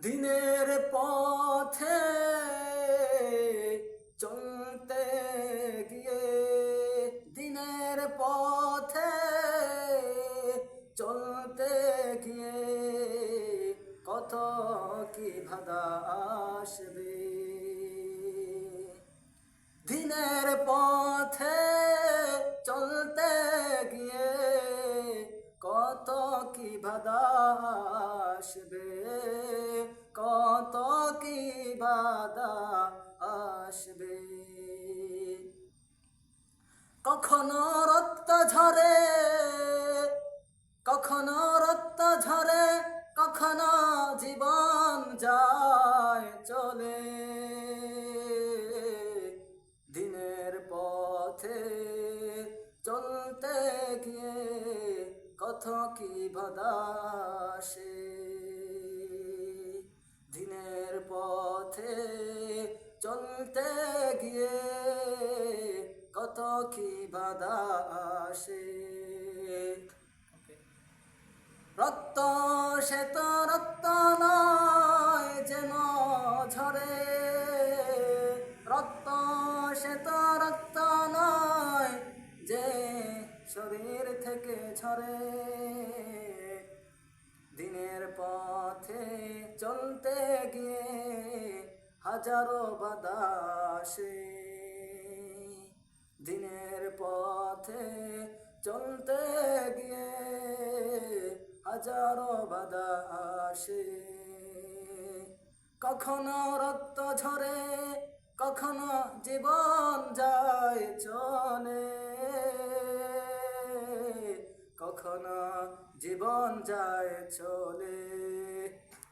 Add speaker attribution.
Speaker 1: দিনের পথে চলতে গিয়ে, দিনের পথে চলতে গিয়ে কত কি বাধা আসবে। দিনের পথে চলতে গিয়ে কত কি বাধা আসবে, কত কি বাধা আসবে। কখনো রক্ত ঝরে, কখনো রক্ত ঝরে, কখনো জীবন যায় চলে। দিনের পথে চলতে গিয়ে কত কি বাধা আসে। দিনের পথে চলতে গিয়ে কত কি বাধা আসে। রক্ত সে তো রক্ত নয় যেন ঝরে, রক্ত সে তো রক্ত নয় যে শরীর থেকে ঝরে। দিনের পথে চলতে গিয়ে হাজারো বাধা আসে। দিনের পথে চলতে গিয়ে হাজারো বাধা আসে। কখনো রক্ত ঝরে, কখনো জীবন যায় চলে, কখনো জীবন যায় চলে।